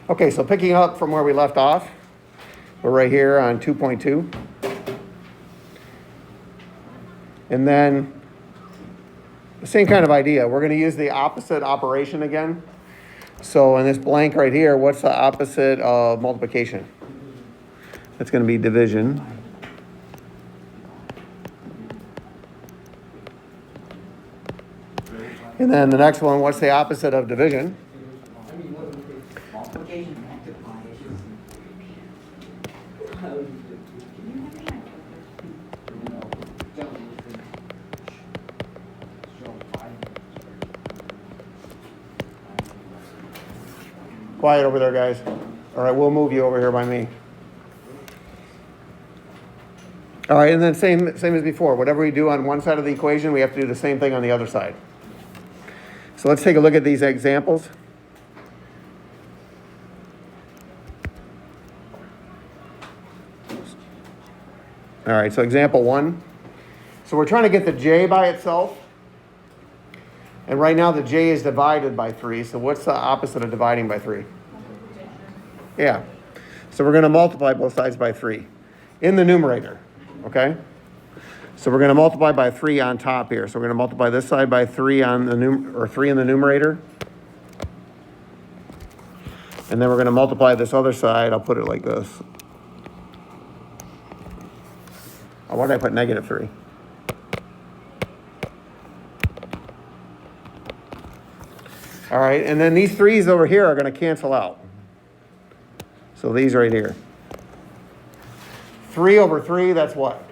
Okay, so picking up from where we left off, we're right here on 2.2. And then the same kind of idea. We're going to use the opposite operation again. So in this blank right here, what's the opposite of multiplication? That's going to be division. And then the next one, what's the opposite of division? Quiet over there, guys. All right, we'll move you over here by me. All right, and then same as before. Whatever we do on one side of the equation, we have to do the same thing on the other side. So let's take a look at these examples. All right, so example 1. So we're trying to get the j by itself. And right now the j is divided by 3. So what's the opposite of dividing by 3? Yeah. So we're going to multiply both sides by 3 in the numerator. Okay? So we're going to multiply by 3 on top here. So we're going to multiply this side by 3 on the 3 in the numerator. And then we're going to multiply this other side. I'll put it like this. Oh, why did I put negative 3? All right, and then these 3's over here are going to cancel out. So these right here. 3 over 3, that's what?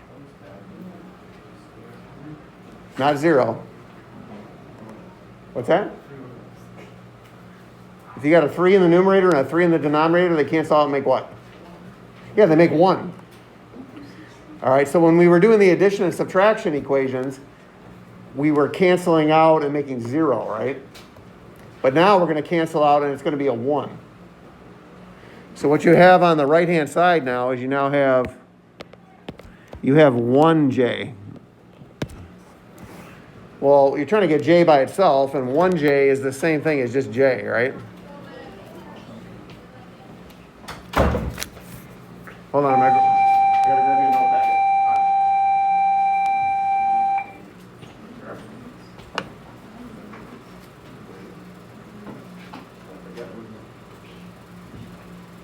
Not 0. What's that? If you got a 3 in the numerator and a 3 in the denominator, they cancel out and make what? Yeah, they make 1. All right, so when we were doing the addition and subtraction equations, we were canceling out and making 0, right? But now we're going to cancel out and it's going to be a 1. So what you have on the right-hand side now is you have 1j. Well, you're trying to get j by itself, and 1j is the same thing as just j, right? Hold on, I gotta grab you a notepad.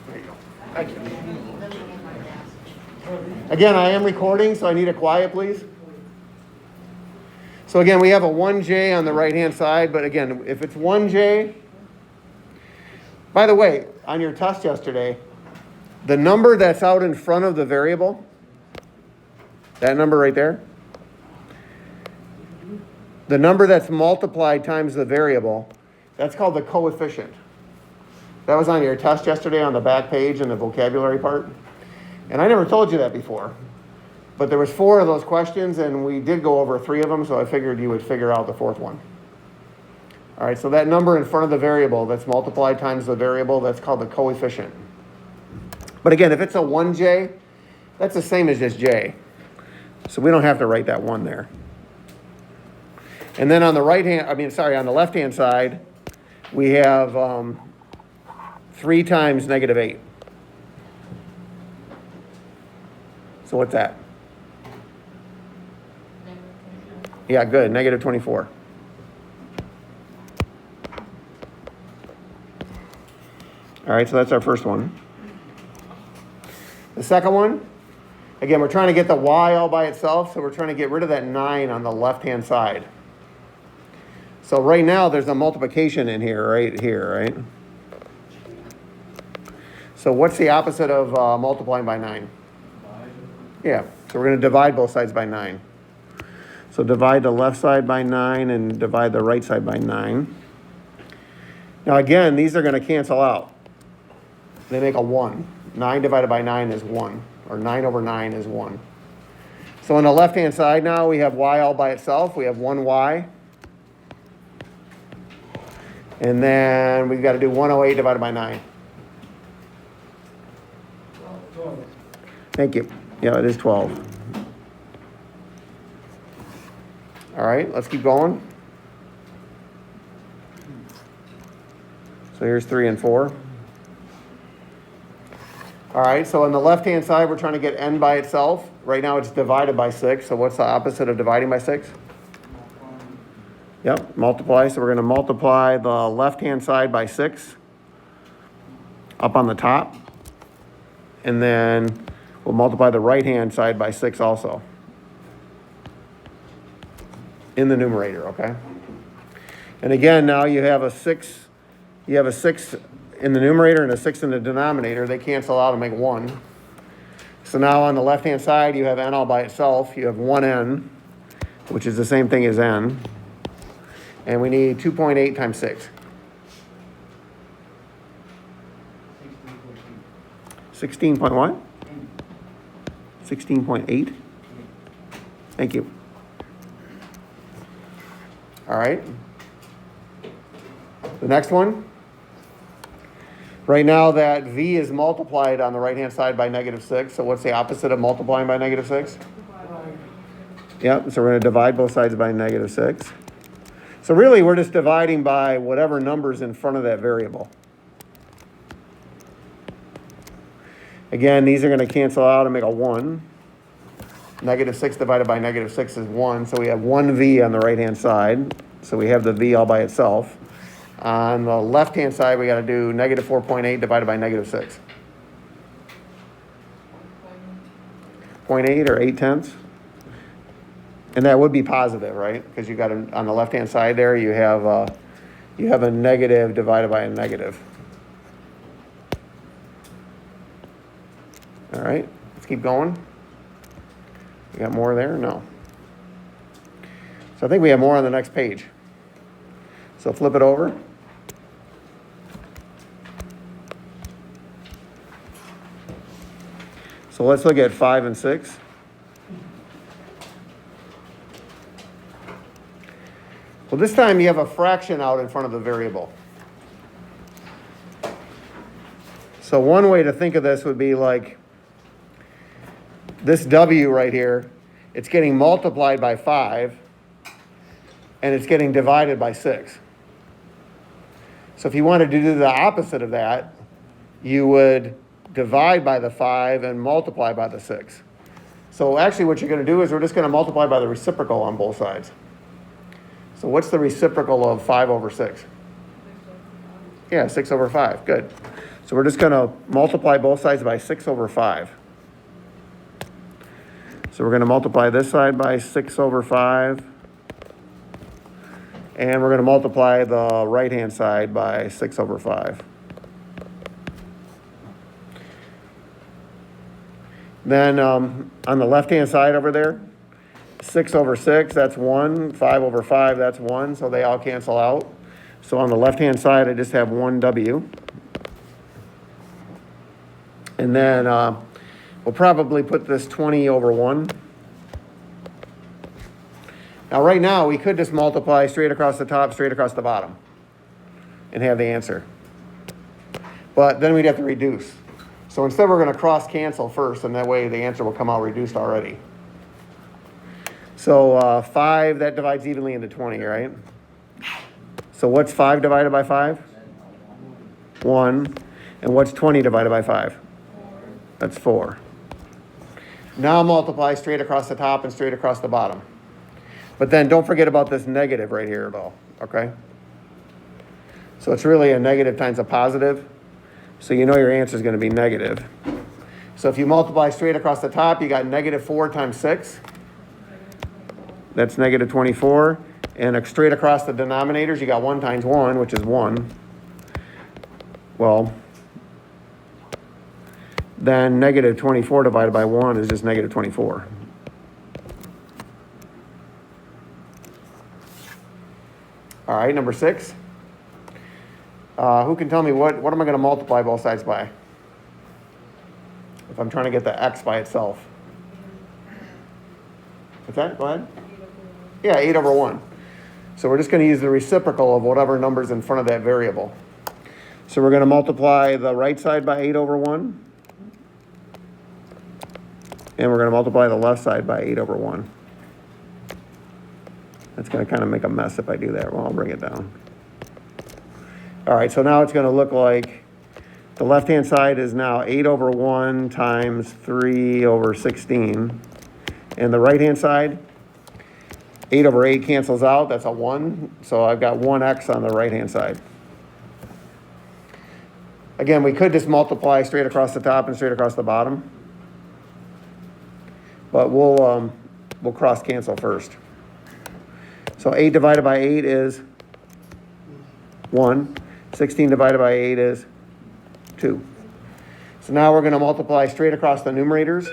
There you go. Thank you. Again, I am recording, so I need a quiet, please. So again, we have a 1j on the right-hand side, but again, if it's 1j, by the way, on your test yesterday, the number that's out in front of the variable, that number right there, the number that's multiplied times the variable, that's called the coefficient. That was on your test yesterday on the back page in the vocabulary part. And I never told you that before. But there was 4 of those questions, and we did go over 3 of them, so I figured you would figure out the 4th one. All right, so that number in front of the variable that's multiplied times the variable, that's called the coefficient. But again, if it's a 1j, that's the same as just j. So we don't have to write that 1 there. And then on the on the left-hand side, we have 3 times negative 8. So what's that? Yeah, good, negative 24. All right, so that's our first one. The second one, again, we're trying to get the y all by itself, so we're trying to get rid of that 9 on the left-hand side. So right now, there's a multiplication in here, right? So what's the opposite of multiplying by 9? Yeah, so we're going to divide both sides by 9. So divide the left side by 9 and divide the right side by 9. Now again, these are going to cancel out. They make a 1. 9 divided by 9 is 1, or 9 over 9 is 1. So on the left-hand side now, we have y all by itself. We have 1y. And then we've got to do 108 divided by 9. Thank you. Yeah, it is 12. All right, let's keep going. So here's 3 and 4. All right, so on the left-hand side, we're trying to get n by itself. Right now it's divided by 6, so what's the opposite of dividing by 6? Yep, multiply. So we're going to multiply the left-hand side by 6 up on the top. And then we'll multiply the right-hand side by 6 also in the numerator, okay? And again, now you have a 6 in the numerator and a 6 in the denominator. They cancel out and make 1. So now on the left-hand side, you have n all by itself. You have 1n, which is the same thing as n. And we need 2.8 times 6. 16 point what? 16.8? Thank you. All right. The next one. Right now that v is multiplied on the right-hand side by -6. So what's the opposite of multiplying by -6? Yep, so we're going to divide both sides by -6. So really, we're just dividing by whatever number's in front of that variable. Again, these are going to cancel out and make a 1. -6 divided by -6 is 1. So we have 1v on the right-hand side. So we have the v all by itself. On the left-hand side, we got to do -4.8 divided by -6. 0.8 or 0.8. And that would be positive, right? Because you got on the left-hand side there, you have a negative divided by a negative. All right, let's keep going. We got more there? No. So I think we have more on the next page. So flip it over. So let's look at 5 and 6. Well, this time you have a fraction out in front of the variable. So one way to think of this would be like this w right here, it's getting multiplied by 5, and it's getting divided by 6. So if you wanted to do the opposite of that, you would divide by the 5 and multiply by the 6. So actually what you're going to do is we're just going to multiply by the reciprocal on both sides. So what's the reciprocal of 5 over 6? Yeah, 6 over 5. Good. So we're just going to multiply both sides by 6 over 5. So we're going to multiply this side by 6 over 5. And we're going to multiply the right-hand side by 6 over 5. Then on the left-hand side over there, 6 over 6, that's 1. 5 over 5, that's 1. So they all cancel out. So on the left-hand side, I just have 1w. And then we'll probably put this 20 over 1. Now, right now, we could just multiply straight across the top, straight across the bottom, and have the answer. But then we'd have to reduce. So instead, we're going to cross-cancel first, and that way the answer will come out reduced already. So 5, that divides evenly into 20, right? So what's 5 divided by 5? 1. And what's 20 divided by 5? That's 4. Now multiply straight across the top and straight across the bottom. But then don't forget about this negative right here at all, okay? So it's really a negative times a positive. So you know your answer is going to be negative. So if you multiply straight across the top, you got -4 times 6. That's -24. And straight across the denominators, you got 1 times 1, which is 1. Well, then -24 divided by 1 is just -24. All right, number 6. Who can tell me what am I going to multiply both sides by? If I'm trying to get the x by itself. What's that? Go ahead. Yeah, 8 over 1. So we're just going to use the reciprocal of whatever number's in front of that variable. So we're going to multiply the right side by 8 over 1. And we're going to multiply the left side by 8 over 1. That's going to kind of make a mess if I do that. Well, I'll bring it down. All right, so now it's going to look like The left-hand side is now 8 over 1 times 3 over 16. And the right-hand side, 8 over 8 cancels out, that's a 1. So I've got 1x on the right-hand side. Again, we could just multiply straight across the top and straight across the bottom. But we'll cross cancel first. So 8 divided by 8 is 1. 16 divided by 8 is 2. So now we're going to multiply straight across the numerators.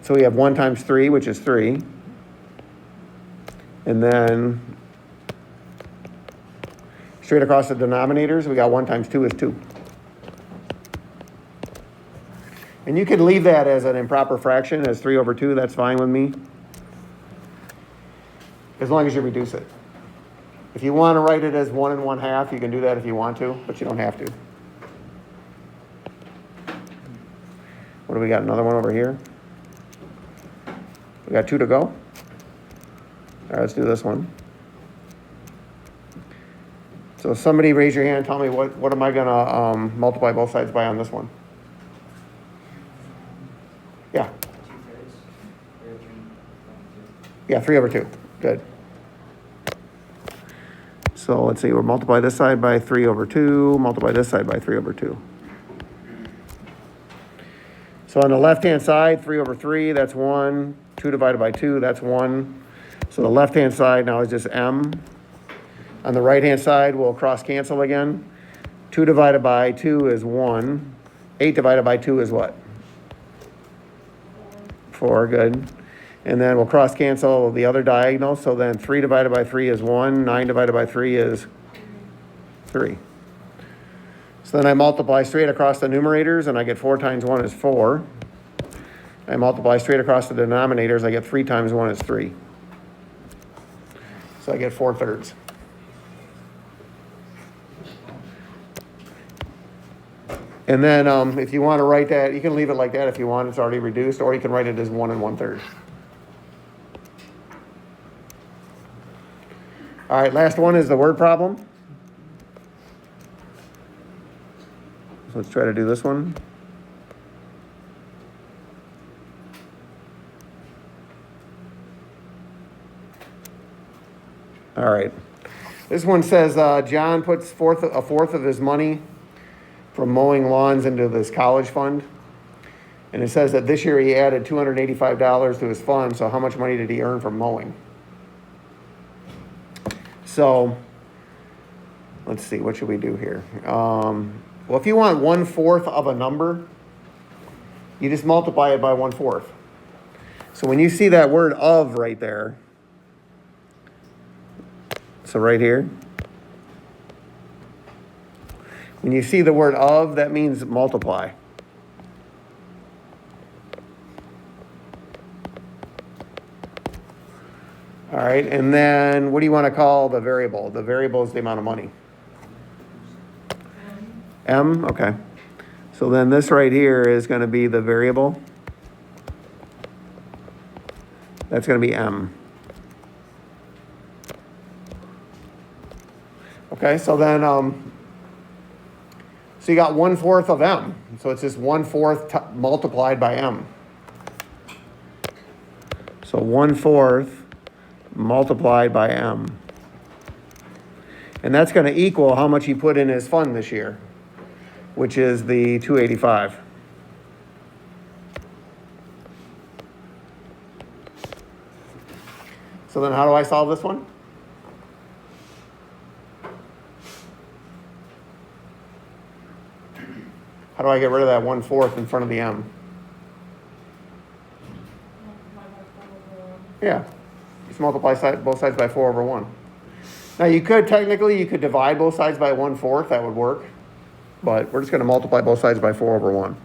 So we have 1 times 3, which is 3. And then straight across the denominators, we got 1 times 2 is 2. And you can leave that as an improper fraction, as 3 over 2, that's fine with me. As long as you reduce it. If you want to write it as 1 1/2, you can do that if you want to, but you don't have to. What do we got? Another one over here? We got 2 to go. All right, let's do this one. So somebody raise your hand and tell me what am I going to multiply both sides by on this one? Yeah. Yeah, 3 over 2. Good. So let's see, we'll multiply this side by 3 over 2, multiply this side by 3 over 2. So on the left-hand side, 3 over 3, that's 1. 2 divided by 2, that's 1. So the left-hand side now is just m. On the right-hand side, we'll cross-cancel again. 2 divided by 2 is 1. 8 divided by 2 is what? 4, good. And then we'll cross-cancel the other diagonal. So then 3 divided by 3 is 1. 9 divided by 3 is 3. So then I multiply straight across the numerators, and I get 4 times 1 is 4. I multiply straight across the denominators, I get 3 times 1 is 3. So I get 4/3. And then if you want to write that, you can leave it like that if you want. It's already reduced, or you can write it as 1 1/3. All right, last one is the word problem. So let's try to do this one. All right. This one says John puts a fourth of his money from mowing lawns into this college fund. And it says that this year he added $285 to his fund. So how much money did he earn from mowing? So let's see, what should we do here? Well, if you want 1/4 of a number, you just multiply it by 1/4. So when you see that word of right there, so right here, when you see the word of, that means multiply. All right, and then what do you want to call the variable? The variable is the amount of money. M, okay. So then this right here is going to be the variable. That's going to be M. Okay, so then, so you got 1/4 of M. So it's just 1/4 multiplied by M. So 1/4 multiplied by M. And that's going to equal how much he put in his fund this year, which is the 285. So then how do I solve this one? How do I get rid of that 1/4 in front of the M? Yeah. Just multiply both sides by 4 over 1. Now you could divide both sides by 1/4. That would work. But we're just going to multiply both sides by 4 over 1.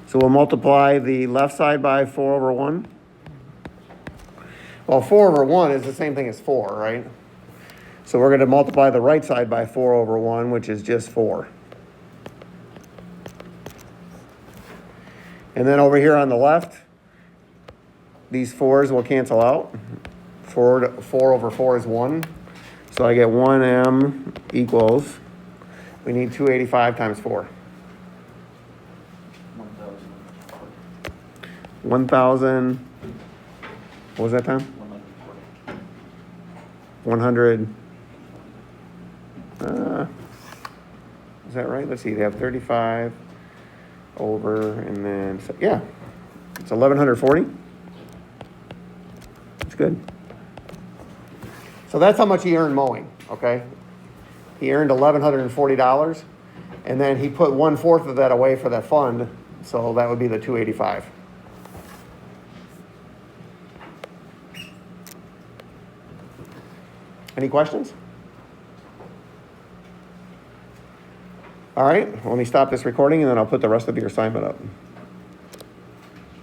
So we'll multiply the left side by 4 over 1. Well, 4 over 1 is the same thing as 4, right? So we're going to multiply the right side by 4 over 1, which is just 4. And then over here on the left, these 4s will cancel out. 4 over 4 is 1. So I get 1M equals, we need 285 times 4. 1,000, what was that time? 100. Is that right? Let's see, they have 35 over, and then, so, yeah, it's 1,140. That's good. So that's how much he earned mowing, okay? He earned $1,140, and then he put 1/4 of that away for that fund, so that would be the 285. Any questions? All right, let me stop this recording and then I'll put the rest of your assignment up.